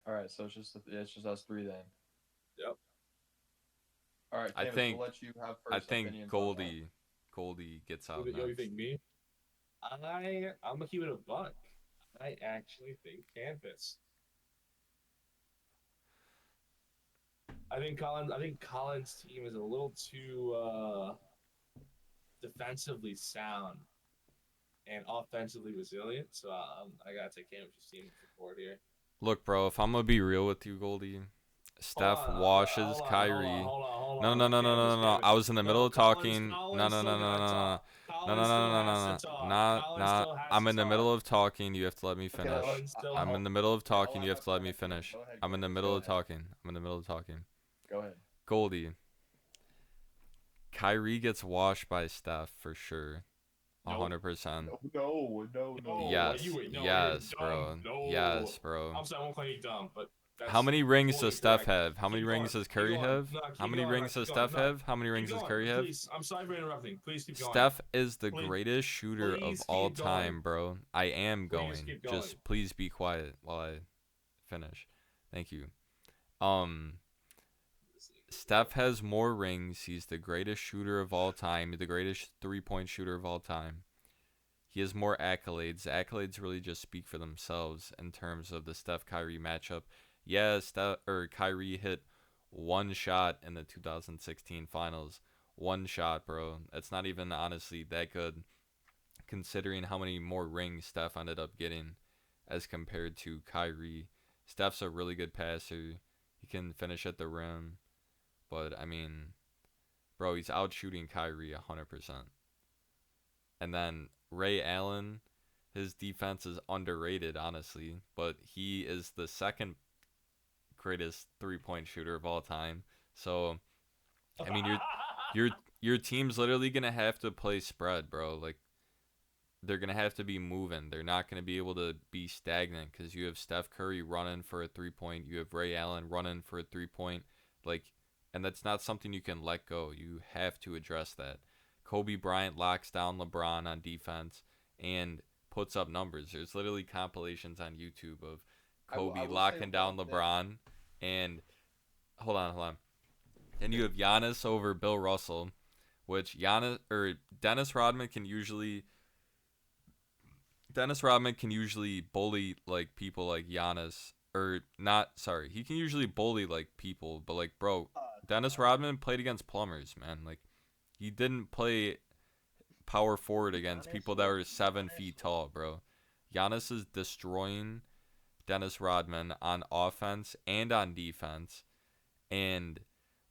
All right, so it's just us three then. Yep. All right, I Canvas, we'll think let you have I first think opinions on that. Goldie gets What out do you next. think, me? I'm gonna keep it a buck. I actually think Canvas. I think Collins' team is a little too defensively sound and offensively resilient. So I gotta take Canvas' team forward here. Look, bro, if I'm gonna be real with you, Goldie, Hold Steph on, washes hold on, hold on, Kyrie. hold on, hold No, on. no, no, no, Canvas, no, no, no. Canvas. I was in the middle No, of Collins, talking. No, Collins no, still no, no, gotta no, talk. no, no, no, Collins no, still no, no, has to no. talk. Not, Collins not. still has I'm to in the talk. middle of talking. You have to let me Okay, finish. Collins still. I'm in the middle of okay, I'll talking. let You my have to let me friend go. finish. Go ahead, I'm in the Canvas. middle Go of ahead. talking. I'm in the middle of talking. Go ahead. Goldie, Kyrie gets washed by Steph for sure. Nope. 100%. No, no, no, no. No, What? Yes. no, you're Yes, dumb. bro. No. Yes, bro. I'm sorry, I won't call you dumb, but How that's many rings fully does Steph incorrect. have? How many Keep going. rings does Keep Curry going. have? No, How keep many going. No, rings keep does going. Steph No, have? How many keep rings does going. Curry have? Please. I'm sorry for interrupting. Please keep going. Steph is the Please, greatest shooter of please all keep going. time, bro. I am Please going. keep going. Just please be quiet while I finish. Thank you. Um, Steph has more rings. He's the greatest shooter of all time, the greatest three-point shooter of all time. He has more accolades. The accolades really just speak for themselves in terms of the Steph Kyrie matchup. Yeah, Steph or Kyrie hit one shot in the 2016 finals. One shot, bro. That's not even honestly that good considering how many more rings Steph ended up getting as compared to Kyrie. Steph's a really good passer. He can finish at the rim, but I mean, bro, he's out shooting Kyrie 100%. And then Ray Allen, his defense is underrated, honestly, but he is the second greatest three-point shooter of all time. So, I mean, your your team's literally gonna have to play spread, bro. Like they're gonna have to be moving. They're not gonna be able to be stagnant because you have Steph Curry running for a 3 point. You have Ray Allen running for a 3 point. Like, and that's not something you can let go. You have to address that. Kobe Bryant locks down LeBron on defense and puts up numbers. There's literally compilations on YouTube of I Kobe will say locking down one thing. LeBron and hold on. And you have Giannis over Bill Russell, which Giannis or Dennis Rodman can usually bully like people like Giannis or not. Sorry, he can usually bully like people, but like bro, Dennis Rodman played against plumbers, man. Like he didn't play power forward against people that were 7 feet tall, bro. Giannis is destroying Dennis Rodman on offense and on defense, and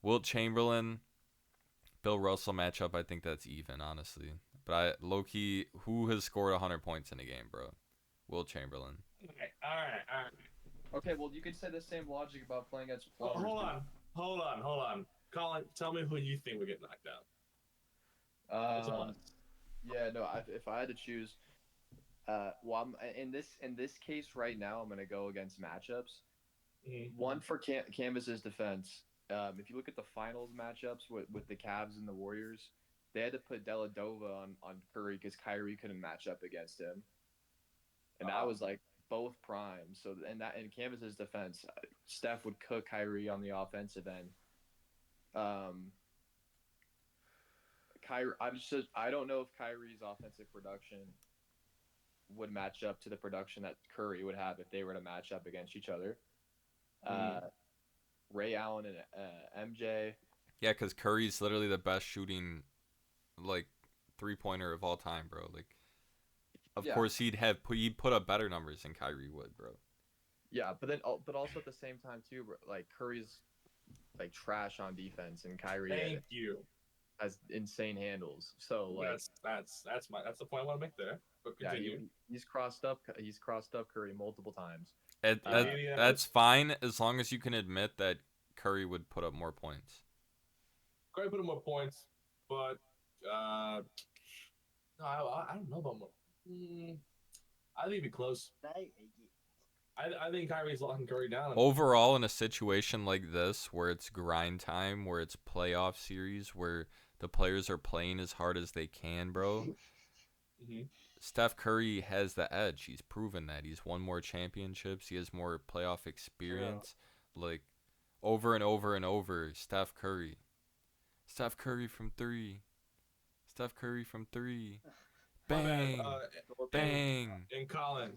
Wilt Chamberlain, Bill Russell matchup. I think that's even, honestly. But I low key, who has scored 100 points in a game, bro? Wilt Chamberlain. Okay, all right, all right. Okay, well, you could say the same logic about playing against Oh, plumbers, but hold on. Colin, tell me who you think would get knocked out. It's a um, must. yeah, no. If I had to choose, well, in this case right now, I'm gonna go against matchups. Mm-hmm. One for Canvas's defense. If you look at the finals matchups with the Cavs and the Warriors, they had to put Deladova on Curry because Kyrie couldn't match up against him, and that Uh-huh. was like both primes. So in Canvas's defense, Steph would cook Kyrie on the offensive end. Um, Kyrie, I don't know if Kyrie's offensive production would match up to the production that Curry would have if they were to match up against each other. Uh, Mm-hmm. Ray Allen and MJ. Yeah, because Curry's literally the best shooting like 3 pointer of all time, bro. Like, of Yeah, course he'd put up better numbers than Kyrie would, bro. yeah, but also at the same time too, like Curry's like trash on defense, and Kyrie Thank you. has insane handles. So like, That's the point I want to make there. But yeah, continue. he's crossed up Curry multiple times. Uh, That's Indianapolis. fine as long as you can admit that Curry would put up more points. Great, put him more points, but uh, no, I don't know about more. Mm, I think it'd be close. I think Kyrie's locking Curry down. Overall, in a situation like this, where it's grind time, where it's playoff series, where the players are playing as hard as they can, bro, Mm-hmm. Steph Curry has the edge. He's proven that. He's won more championships. He has more playoff experience. Like, over and over and over, Steph Curry. Steph Curry from three. Steph Curry from three. Bang. Bang. And Colin,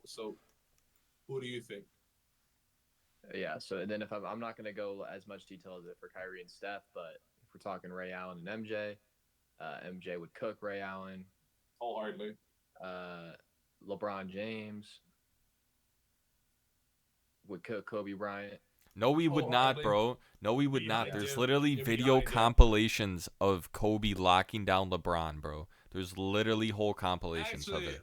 so who do you think? Yeah, so then if I'm not going to go as much detail as it for Kyrie and Steph, but if we're talking Ray Allen and MJ, MJ would cook Ray Allen. Wholeheartedly. LeBron James would cook Kobe Bryant. No, we would not, bro. No, we would not. There's literally Give me video idea. compilations of Kobe locking down LeBron, bro. There's literally whole compilations of it.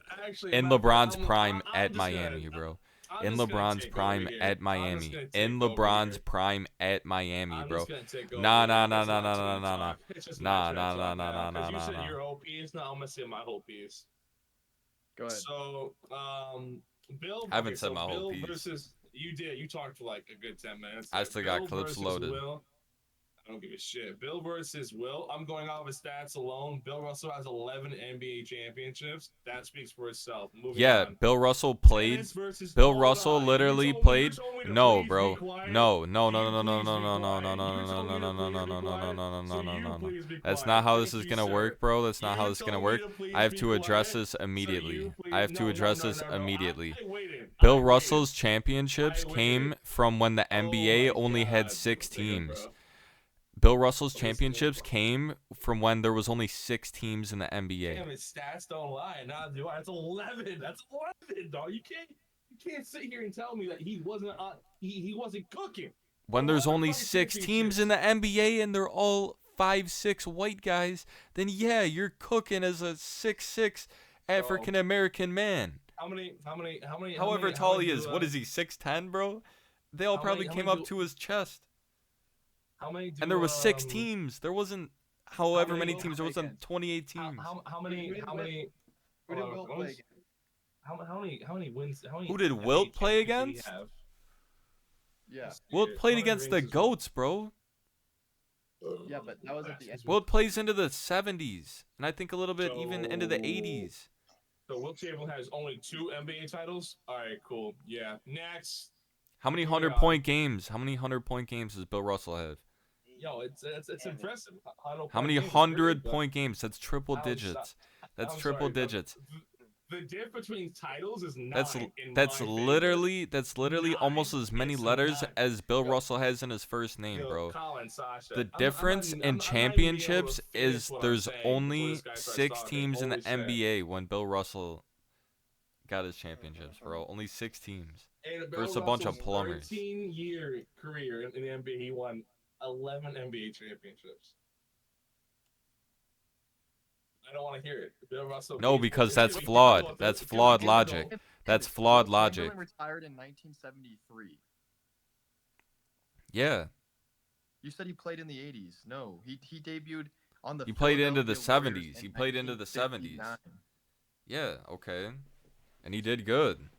In LeBron's prime at Miami, bro. In LeBron's prime at Miami. In LeBron's prime at Miami, bro. Nah. Because you said your whole piece. Now I'm gonna say my whole piece. Go ahead. So, Bill. I haven't said my whole Bill piece. versus you did. You talked for like a good 10 minutes. I still got Bill clips versus loaded. Will. I don't give a shit. Bill versus Will. I'm going off his stats alone. Bill Russell has 11 NBA championships. That speaks for itself. Moving on. Bill Russell played. Tennis versus- Bill hold Russell on. literally You told played. me to No, please bro. be quiet. No. That's not how this is gonna work, bro. That's not how this is gonna work. I have to address this immediately. Bill Russell's championships came from when the NBA only had 6 teams. Bill Russell's championships came from when there was only 6 teams in the NBA. Damn, his stats don't lie. Nah, dude, that's 11. That's 11, dog. You can't sit here and tell me that he wasn't he wasn't cooking. When there's only 6 teams in the NBA and they're all 5'6" white guys, then yeah, you're cooking as a 6'6" African American man. However tall he is, what is he, 6'10", bro? They all probably came up to his chest. And there was 6 teams. There wasn't however many teams. There wasn't 28 teams. How many wins? Who did Wilt play against? Yeah. Wilt played against the GOATs, bro. Yeah, but that was at the end. Wilt plays into the 70s, and I think a little bit even into the 80s. So Wilt Chamberlain has only 2 NBA titles? All right, cool. Yeah. Next. How many 100-point games? How many 100-point games does Bill Russell have? Yo, it's impressive. How many 100-point games? That's triple digits. That's triple digits. The difference between titles is 9. That's literally almost as many letters as Bill Russell has in his first name, bro. The difference in championships is there's only 6 teams in the NBA when Bill Russell got his championships, bro. Only 6 teams. Versus a bunch of plumbers. 13-year career in the NBA, he won 11 NBA championships. I don't want to hear it. Bill Russell. No, because that's flawed. That's flawed logic. That's flawed logic. Chamberlain retired in 1973. Yeah. You said he played in the 80s. No, he debuted on the. He played into the Philadelphia Warriors 70s. in He played into the 70s. 1959. Yeah, okay. And he did good.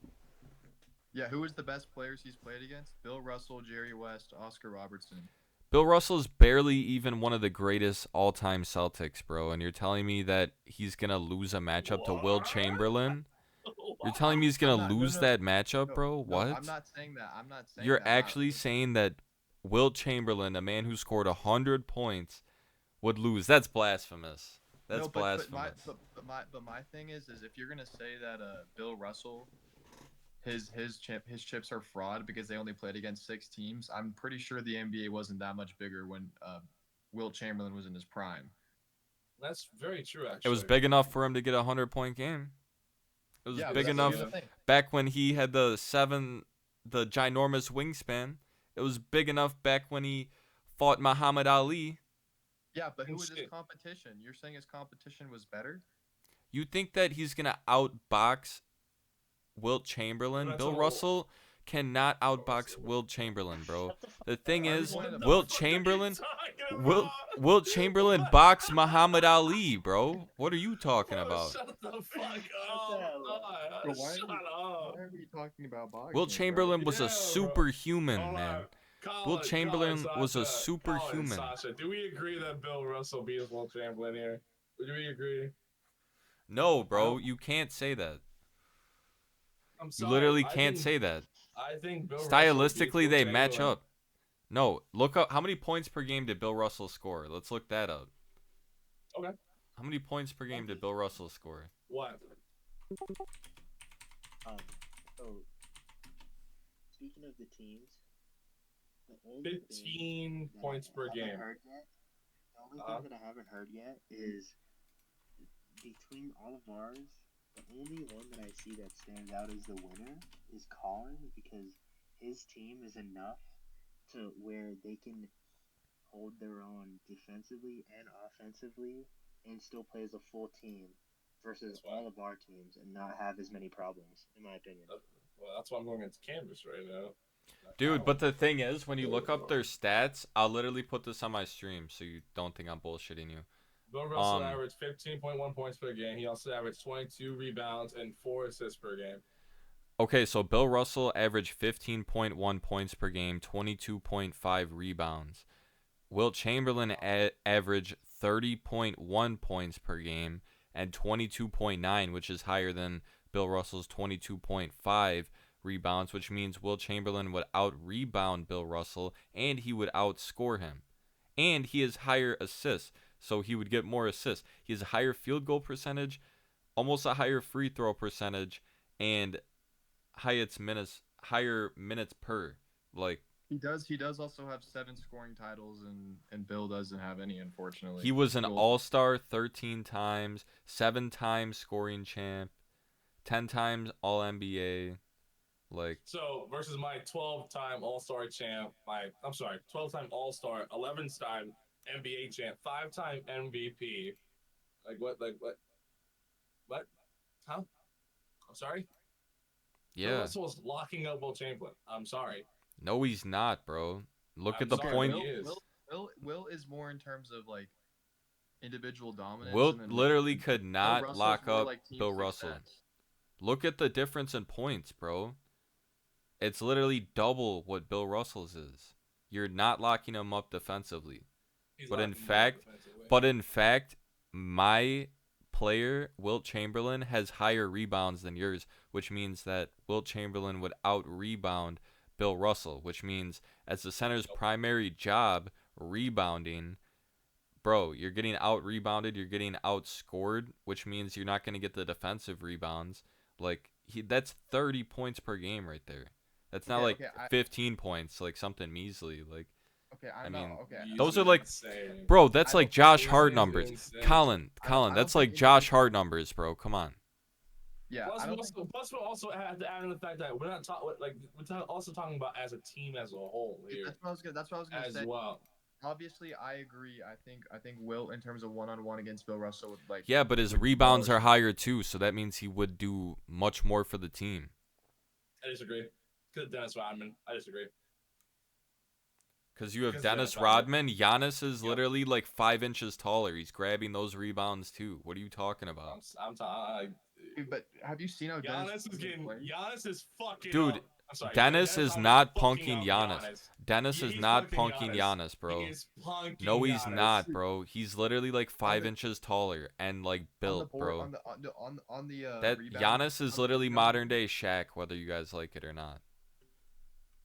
Yeah, who was the best players he's played against? Bill Russell, Jerry West, Oscar Robertson. Bill Russell's barely even one of the greatest all-time Celtics, bro. And you're telling me that he's going to lose a matchup to Wilt Chamberlain? You're telling me he's going to lose that matchup, bro? What? I'm not saying that. You're actually saying that Wilt Chamberlain, a man who scored 100 points, would lose. That's blasphemous. That's blasphemous. But my thing is if you're gonna say that Bill Russell, his chips are fraud because they only played against 6 teams, I'm pretty sure the NBA wasn't that much bigger when Wilt Chamberlain was in his prime. That's very true, actually. It was big enough for him to get a 100-point game. It was big enough back when he had the ginormous wingspan. It was big enough back when he fought Muhammad Ali. Yeah, but who was his competition? You're saying his competition was better? You think that he's going to outbox Wilt Chamberlain? Bill Russell cannot outbox Wilt Chamberlain, bro. The thing is, Wilt Chamberlain boxed Muhammad Ali, bro. What are you talking about? Shut the fuck up. Why are we talking about boxing? Wilt Chamberlain was a Yeah, superhuman, bro. man. Wilt Chamberlain was a superhuman. Sasha, do we agree that Bill Russell beat Wilt Chamberlain here? Do we agree? No, bro, you can't say that. I'm You sorry. literally can't say that. I think Bill Russell beats Stylistically, Will they match Chamberlain. up. No, look up how many points per game did Bill Russell score. Let's look that up. Okay. How many points per game did Bill Russell score? What? So speaking of the teams, the only 15 thing points per game. The only thing that I haven't heard yet is between all of ours, the only one that I see that stands out as the winner is Colin because his team is enough to where they can hold their own defensively and offensively and still play as a full team versus all of our teams and not have as many problems, in my opinion. Well, that's why I'm going against Canvas right now. Dude, but the thing is, when you look up their stats, I'll literally put this on my stream so you don't think I'm bullshitting you. Bill Russell averaged 15.1 points per game. He also averaged 22 rebounds and 4 assists per game. Okay, so Bill Russell averaged 15.1 points per game, 22.5 rebounds. Wilt Chamberlain averaged 30.1 points per game and 22.9, which is higher than Bill Russell's 22.5 rebounds, which means Wilt Chamberlain would out-rebound Bill Russell, and he would outscore him. And he has higher assists, so he would get more assists. He has a higher field goal percentage, almost a higher free throw percentage, and higher minutes per. Like, He does also have 7 scoring titles, and Bill doesn't have any, unfortunately. he was an all-star 13 times, 7 times scoring champ, 10 times all-NBA. Like, so versus my 12-time All-Star champ, 12-time All-Star, 11-time NBA champ, 5-time MVP. What? Huh? I'm sorry. yeah. Bill Russell was locking up Will Chamberlain. I'm sorry. No, he's not, bro. Look I'm at the sorry, point. he is. Will is more in terms of like individual dominance. Wilt and then literally could Bill not Russell's lock more up like team Bill success. Russell. Look at the difference in points, bro. It's literally double what Bill Russell's is. You're not locking him up defensively. He's But in locking him up defensively. in fact, my player, Wilt Chamberlain, has higher rebounds than yours, which means that Wilt Chamberlain would out-rebound Bill Russell, which means as the center's primary job, rebounding, bro, you're getting out-rebounded, you're getting outscored, which means you're not going to get the defensive rebounds. Like, that's 30 points per game right there. That's not 15 points, like something measly. Like, I mean, those are like, bro, that's like Josh Hart numbers. Colin, that's like Josh Hart numbers, bro. Come on. Yeah. Plus, we also have to add in the fact that we're not also talking about as a team as a whole here. That's what I was gonna say. As well. Obviously, I agree. I think Will, in terms of one-on-one against Bill Russell, would like. Yeah, but his rebounds are higher too, so that means he would do much more for the team. I disagree. Because Dennis Rodman. I disagree. Because you have Dennis Rodman. Giannis is literally like 5 inches taller. He's grabbing those rebounds too. What are you talking about? I'm talking. But have you seen how Giannis is getting? Giannis is fucking. Dude, up. I'm sorry, Dennis is not punking Giannis. Dennis is not punking Giannis, bro. No, he's not, bro. He's literally like 5 inches taller and like built, bro. That Giannis is literally modern day Shaq, whether you guys like it or not.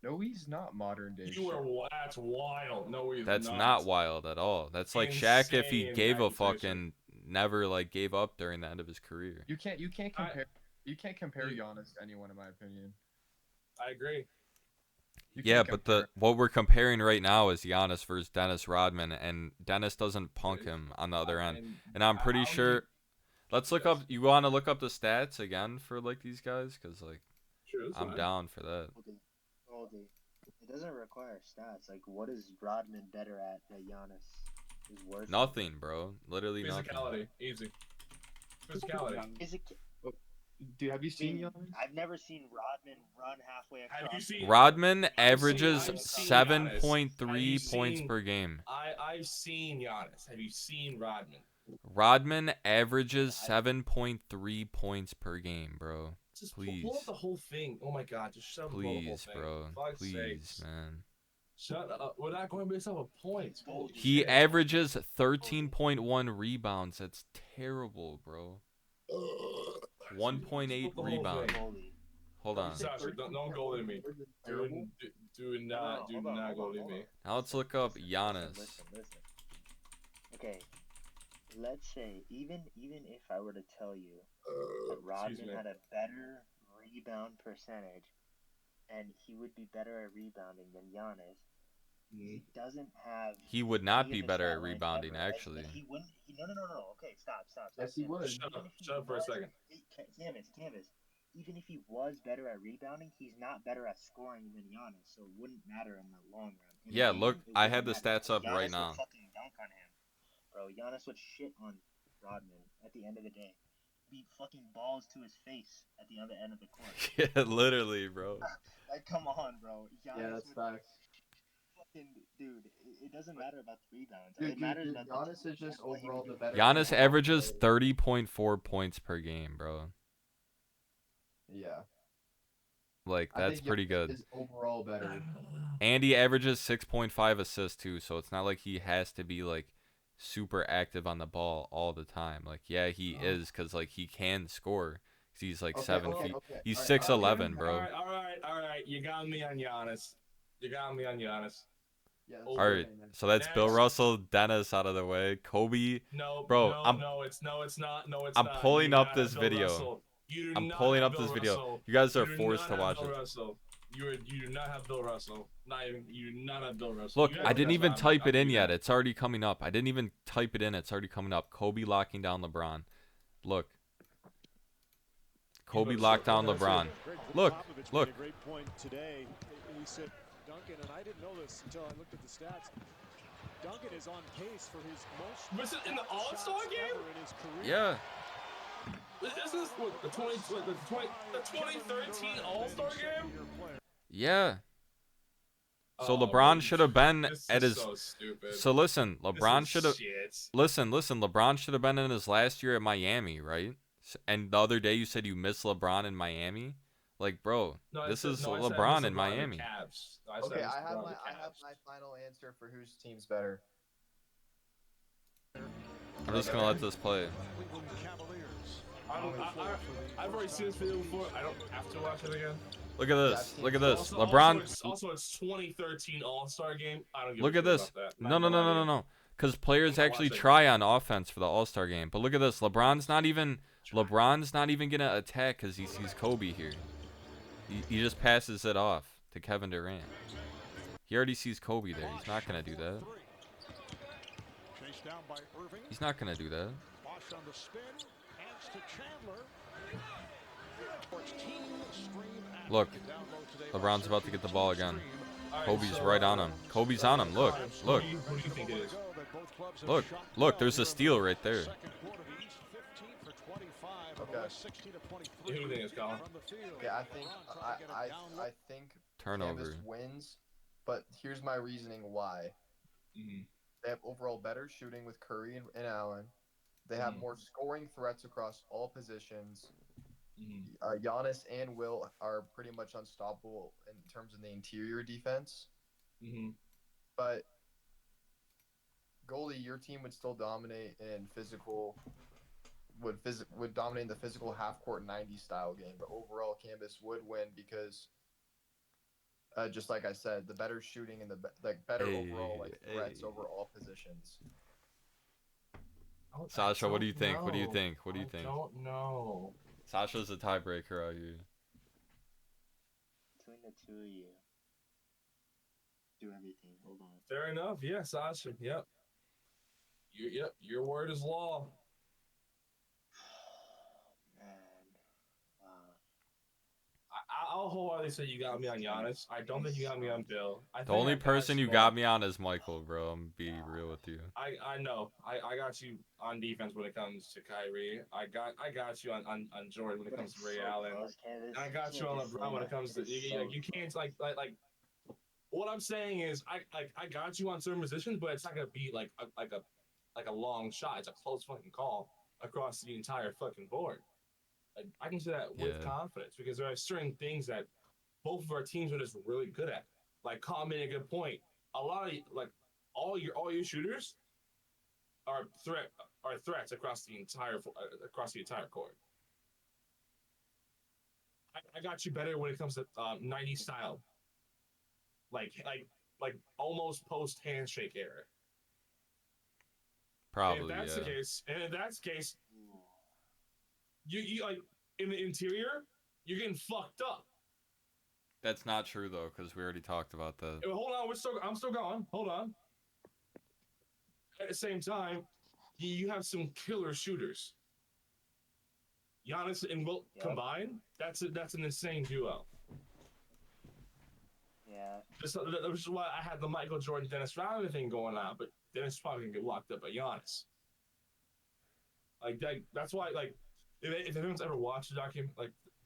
No, he's not modern day. That's wild. No, he's That's not wild at all. That's like Shaq if he gave a fucking never like gave up during the end of his career. You can't compare Giannis to anyone, in my opinion. I agree. Yeah, but what we're comparing right now is Giannis versus Dennis Rodman, and Dennis doesn't punk him on the other end. And I'm pretty sure. Let's look up. You want to look up the stats again for like these guys, because like I'm down for that. Okay. It doesn't require stats. Like, what is Rodman better at that Giannis is worse? Nothing, bro. Literally nothing. Physicality, easy. Physicality. Dude, have you seen Giannis? I've never seen Rodman run halfway across. Have you seen? Rodman averages 7.3 points per game. I've seen Giannis. Have you seen Rodman? Rodman averages 7.3 points per game, bro. Just please. Pull up the whole thing. Oh my god, just shove the whole thing. Please, bro. Please, man. Shut up. We're not going based off of points. Holy He shit. averages 13.1 rebounds. That's terrible, bro. 1.8 Spoke the whole rebound. thing. Goalie. Hold on. Sasha, don't go at me. Do not go at me. Now let's look up Giannis. Listen. Okay, let's say even if I were to tell you that Rodman had a better rebound percentage, and he would be better at rebounding than Giannis. He doesn't have. He would not any be of the better stat at lines rebounding, ever. actually. He wouldn't. No. Okay, stop. Yes, he would. Shut up for a second. Canvas. Even if he was better at rebounding, he's not better at scoring than Giannis, so it wouldn't matter in the long run. In Yeah, the look, game, it I wouldn't have the matter. stats up Giannis right would now. fucking dunk on him, bro. Giannis would shit on Rodman at the end of the day. Be fucking balls to his face at the other end of the court. Yeah, literally, bro. Like, come on, bro. Giannis Yeah, that's would facts. fucking dude. It doesn't matter about the rebounds. Dude, it matters about Giannis is just what he overall would the do. better. Giannis player. averages 30.4 points per game, bro. Yeah. Like, I that's think pretty Giannis good. Is overall better. And he averages 6.5 assists, too, so it's not like he has to be, like, super active on the ball all the time. Like, yeah, he is, because, like, he can score. 'Cause he's, like, 7 feet. Okay. He's All right, 6'11", bro. All right. You got me on Giannis. Yeah, that's All right, okay, man. so that's Bill Next. Russell, Dennis out of the way. Kobe, No, Bro, no, I'm- no, it's not. No, it's I'm not. pulling You do up not this have Bill video. Russell. You do I'm not pulling have up Bill this video. Russell. You guys are do forced not to have watch Bill it. Russell. You do not have Bill Russell. You do not have Bill Russell. Look, You guys I know didn't that's even why type I'm it in doing yet. that. It's already coming up. I didn't even type it in. It's already coming up. Kobe locking down LeBron. Look. Kobe locked down LeBron. Look. Great point today. He said Duncan, and I didn't know this until I looked at the stats. Duncan is on pace for his most. Was it in the All-Star shots game? ever in his career. Yeah. Isn't this what, the 2013 All-Star game? Yeah. So Oh, LeBron should have been this at is his. so stupid. So listen, LeBron This is should have. shit. Listen. LeBron should have been in his last year at Miami, right? And the other day you said you miss LeBron in Miami. Like, bro, No, this is I said LeBron it's in LeBron Miami. The Cavs. No, I said Okay, it's I have LeBron my the Cavs. final answer for whose team's better. I'm just gonna let this play. I've already seen this video before. I don't have to watch it again. Look at this. Look at this. Also, LeBron. Also, it's 2013 All-Star game. I don't give Look a at shit this. about that. No. Because players I'm not actually watching. try on offense for the All-Star game. But look at this. LeBron's not even gonna attack because he sees Kobe here. He just passes it off to Kevin Durant. He already sees Kobe there. He's not gonna do that. He's not gonna do that. Look, LeBron's about to get the ball again. Kobe's right on him. Kobe's on him. Look. Who do you think it is? Look. There's a steal right there. Okay. Who do you think it is, Colin? Okay, I think Turnover. Canvas wins, but here's my reasoning why. Mm-hmm. They have overall better shooting with Curry and Allen. They have more scoring threats across all positions. Giannis and Will are pretty much unstoppable in terms of the interior defense. But Goldiye, your team would still dominate in physical. Would dominate in the physical half court 90 style game, but overall Canvas would win because, just like I said, the better shooting and the better overall threats over all positions. Sasha, what do you think? What do you think? I don't know. Sasha's a tiebreaker out here. Between the two of you, do everything. Hold on. Fair enough. Yeah, Sasha. Yep. Your word is law. Man, wow. I'll wholeheartedly say you got me on Giannis. I don't think you got me on Bill. The only person you got me on is Michael, bro. I'm gonna be real with you. I know. I got you on defense when it comes to Kyrie. I got you on Jordan when it comes to Ray Allen. And I got you on LeBron when it comes to you can't like what I'm saying is I got you on certain positions, but it's not gonna be like a long shot. It's a close fucking call across the entire fucking board. I can say that with confidence because there are certain things that both of our teams are just really good at. like Colin made a good point. A lot of like all your shooters are threats across the entire court. I got you better when it comes to 90s style, like almost post handshake era. Probably, And if that's the case, you like in the interior, you're getting fucked up. That's not true though, because we already talked about that. Hold on, I'm still going. Hold on. At the same time, you have some killer shooters. Giannis and Wilt combined, that's an insane duo. Yeah. Which is why I had the Michael Jordan Dennis Rodman thing going on, but Dennis probably gonna get locked up by Giannis. Like that's why like if anyone's ever watched the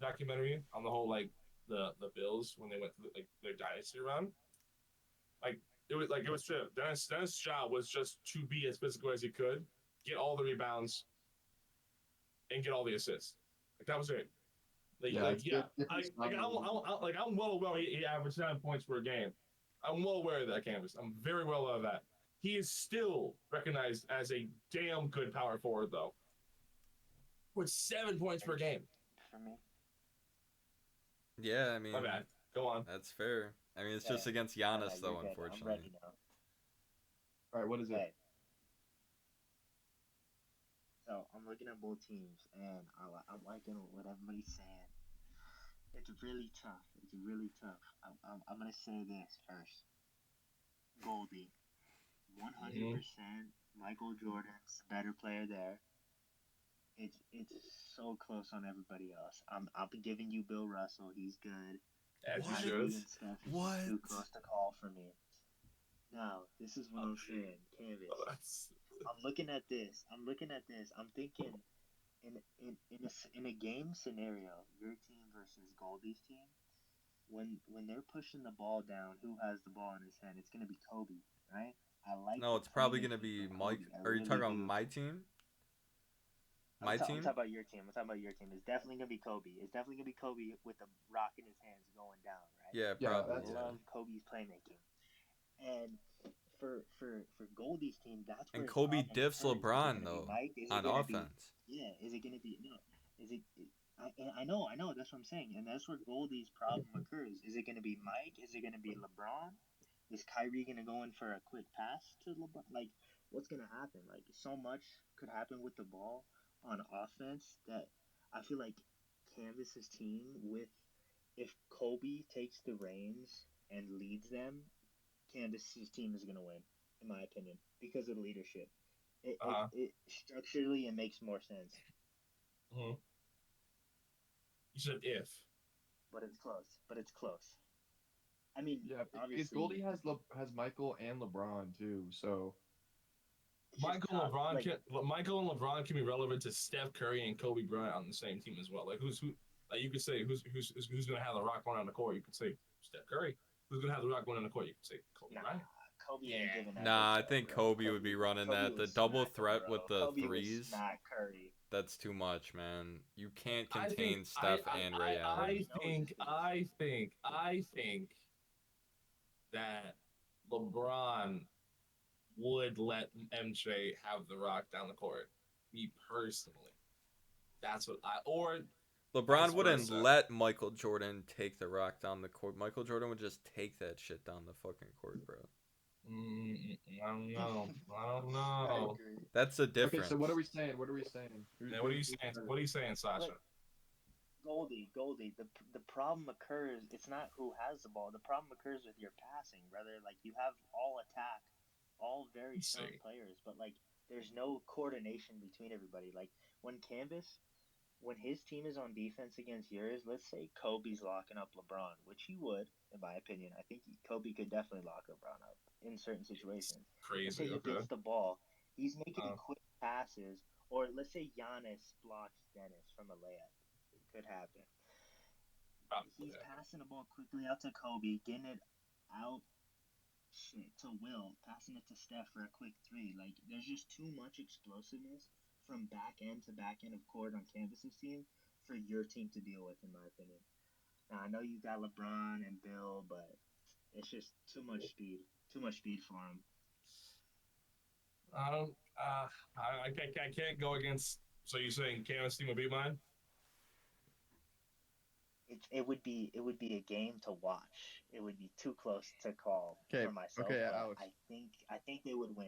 documentary on the whole like the Bills when they went through their dynasty run, like it was true. Dennis' job was just to be as physical as he could, get all the rebounds, and get all the assists. Like that was it. I'm well aware he averaged 9 points per game. I'm well aware of that, Canvas. I'm very well aware of that. He is still recognized as a damn good power forward, though. With 7 points per game. For me. Yeah, I mean, my bad. Go on. That's fair. I mean, it's just against Giannis, though, unfortunately. I'm ready now. All right, what is it? So I'm looking at both teams, and I'm liking what everybody's saying. It's really tough. It's really tough. I'm gonna say this first. Goldie, 100%. Michael Jordan's the better player there. It's so close on everybody else. I'll be giving you Bill Russell. He's good. As you should. What? Too close to call for me. Now, this is what I'm saying, Canvas. I'm looking at this. I'm thinking, in a game scenario, your team versus Goldie's team, when they're pushing the ball down, who has the ball in his hand? It's gonna be Kobe, right? No, it's probably gonna be Mike. Are you talking about my team? I'm talking about your team. It's definitely gonna be Kobe. It's definitely gonna be Kobe with the rock in his hands going down, right? Yeah, probably. I love Kobe's playmaking. And for Goldie's team, that's where and Kobe diffs LeBron though on offense. Is it gonna be no? Is it? I know. That's what I'm saying, and that's where Goldie's problem occurs. Is it gonna be Mike? Is it gonna be LeBron? Is Kyrie gonna go in for a quick pass to LeBron? Like, what's gonna happen? Like, so much could happen with the ball on offense that I feel like Canvas's team if Kobe takes the reins and leads them, Canvas's team is gonna win, in my opinion, because of the leadership. It structurally it makes more sense. You said if, but it's close. I mean, yeah, because Goldie has Michael and LeBron too, so. Michael and LeBron can be relevant to Steph Curry and Kobe Bryant on the same team as well. Like who? Like you could say who's going to have the rock going on the court. You could say Steph Curry. Who's going to have the rock going on the court? You could say Kobe Bryant. Kobe ain't giving that. Nah, I think Kobe would be running that. The double threat with the threes. Curry. That's too much, man. You can't contain Steph and Ray Allen. I think that LeBron would let MJ have the rock down the court. Me personally, that's what LeBron wouldn't let Michael Jordan take the rock down the court. Michael Jordan would just take that shit down the fucking court, bro. I don't know. That's the difference. Okay, so what are we saying? What are you saying, Sasha? Goldie. The problem occurs. It's not who has the ball. The problem occurs with your passing, brother. Like you have all attack, all very strong players, but like there's no coordination between everybody. Like when his team is on defense against yours, let's say Kobe's locking up LeBron, which he would, in my opinion. I think Kobe could definitely lock LeBron up in certain situations. Crazy. Let's say he gets the ball, he's making quick passes, or let's say Giannis blocks Dennis from a layup. It could happen. He's passing the ball quickly out to Kobe, getting it out to Will, passing it to Steph for a quick three. Like, there's just too much explosiveness from back end to back end of court on Canvas's team for your team to deal with, in my opinion. Now, I know you got LeBron and Bill, but It's just too much speed. Too much speed for him. I can't go against. So you're saying Canvas team will beat mine? It would be a game to watch. It would be too close to call Okay, for myself. okay, But Alex. I think they would win.